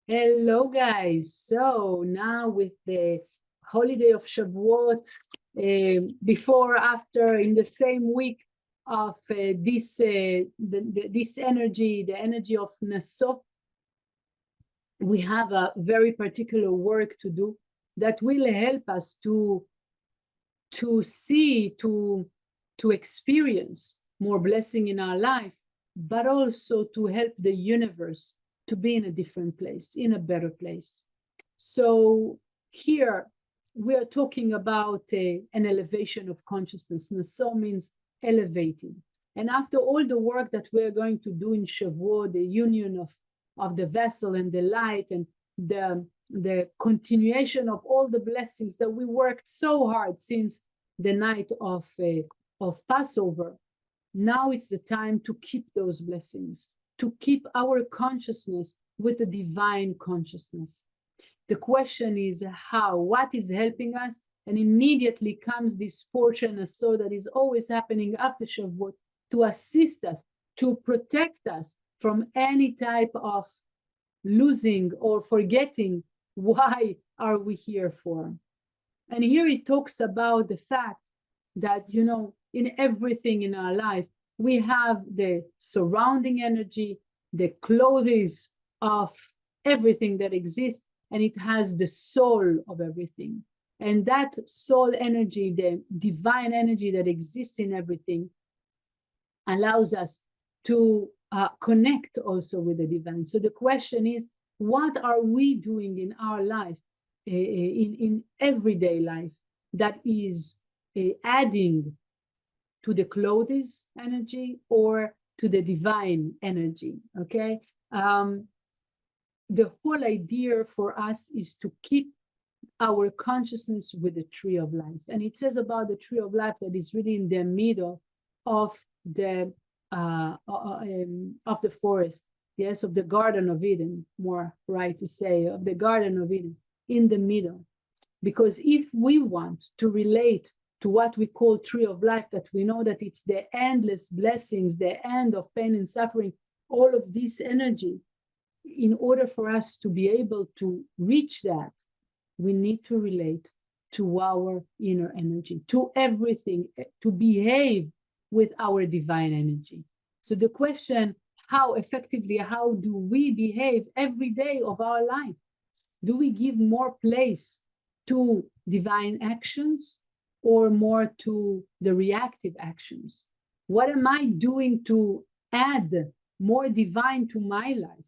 Hello, guys. So now with the holiday of Shavuot, before, after, in the same week of this energy, the energy of Naso, we have a very particular work to do that will help us to see, to experience more blessing in our life, but also to help the universe to be in a different place, in a better place. So here we are talking about an elevation of consciousness. Naso means elevating. And after all the work that we're going to do in Shavuot, the union of the vessel and the light, and the continuation of all the blessings that we worked so hard since the night of Passover, now it's the time to keep those blessings, to keep our consciousness with the divine consciousness. The question is how, what is helping us? And immediately comes this portion or so that is always happening after Shavuot to assist us, to protect us from any type of losing or forgetting why are we here for. And here it talks about the fact that, in everything in our life, we have the surrounding energy, the clothes of everything that exists, and it has the soul of everything. And that soul energy, the divine energy that exists in everything, allows us to connect also with the divine. So the question is, what are we doing in our life, in everyday life, that is adding to the clothes energy or to the divine energy? Okay. The whole idea for us is to keep our consciousness with the tree of life. And it says about the tree of life that is really in the middle of the forest, yes, of the Garden of Eden, more right to say, of the Garden of Eden, in the middle. Because if we want to relate to what we call tree of life, that we know that it's the endless blessings, the end of pain and suffering, all of this energy, in order for us to be able to reach that, we need to relate to our inner energy, to everything, to behave with our divine energy. So the question, how effectively, how do we behave every day of our life? Do we give more place to divine actions or more to the reactive actions? What am I doing to add more divine to my life?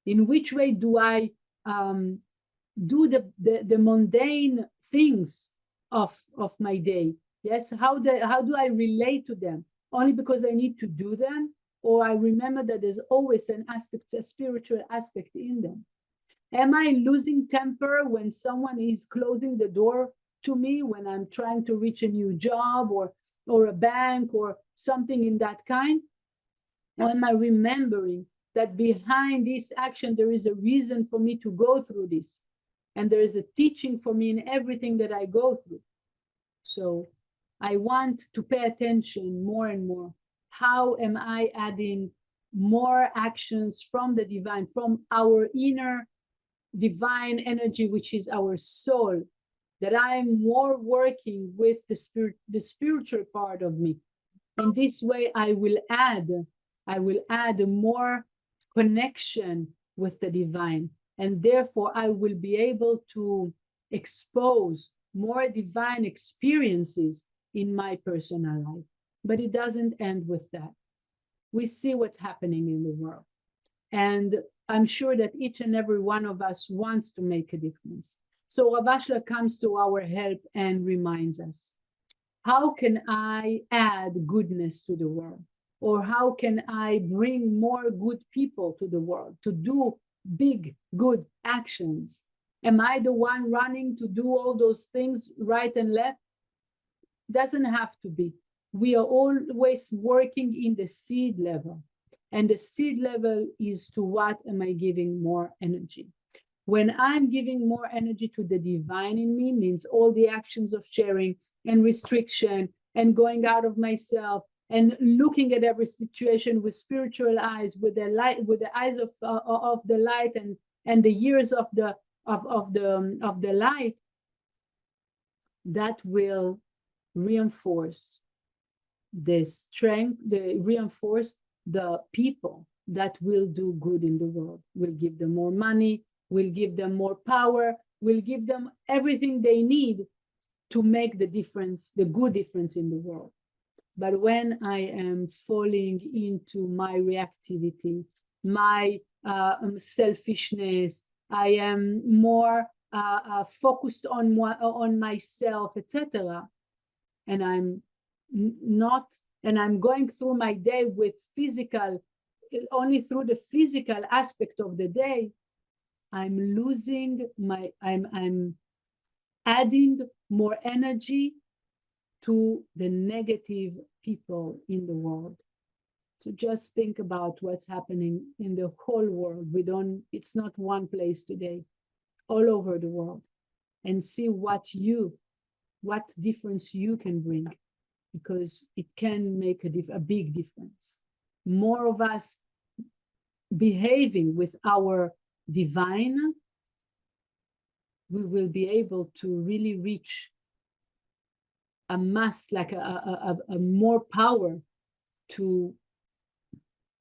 In which way do I do the mundane things of my day? Yes, how do I relate to them? Only because I need to do them, or I remember that there's always an aspect, a spiritual aspect in them? Am I losing temper when someone is closing the door to me, when I'm trying to reach a new job or a bank or something in that kind? Or am I remembering that behind this action, there is a reason for me to go through this? And there is a teaching for me in everything that I go through. So I want to pay attention more and more. How am I adding more actions from the divine, from our inner divine energy, which is our soul, that I'm more working with the spiritual part of me. In this way, I will add more connection with the divine. And therefore, I will be able to expose more divine experiences in my personal life. But it doesn't end with that. We see what's happening in the world. And I'm sure that each and every one of us wants to make a difference. So Rav Ashla comes to our help and reminds us, how can I add goodness to the world? Or how can I bring more good people to the world to do big, good actions? Am I the one running to do all those things right and left? Doesn't have to be. We are always working in the seed level. And the seed level is to what am I giving more energy? When I'm giving more energy to the divine in me, means all the actions of sharing and restriction and going out of myself and looking at every situation with spiritual eyes, with the light, with the eyes of the light, and the years of the light, that will reinforce the strength, reinforce the people that will do good in the world, will give them more money, will give them more power, will give them everything they need to make the difference, the good difference in the world. But when I am falling into my reactivity, my selfishness, I am more focused on myself, etc., and I'm not, and I'm going through my day with physical, only through the physical aspect of the day, I'm losing my, I'm adding more energy to the negative people in the world. So just think about what's happening in the whole world. It's not one place today, all over the world, and see what difference you can bring, because it can make a big difference. More of us behaving with our divine, we will be able to really reach a mass, like a more power to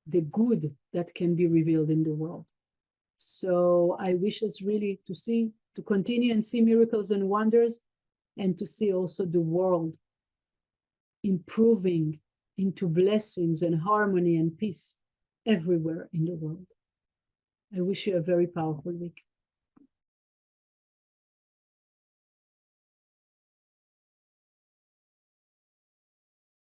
the good that can be revealed in the world. So I wish us really to continue and see miracles and wonders, and to see also the world improving into blessings and harmony and peace everywhere in the world. I wish you a very powerful week.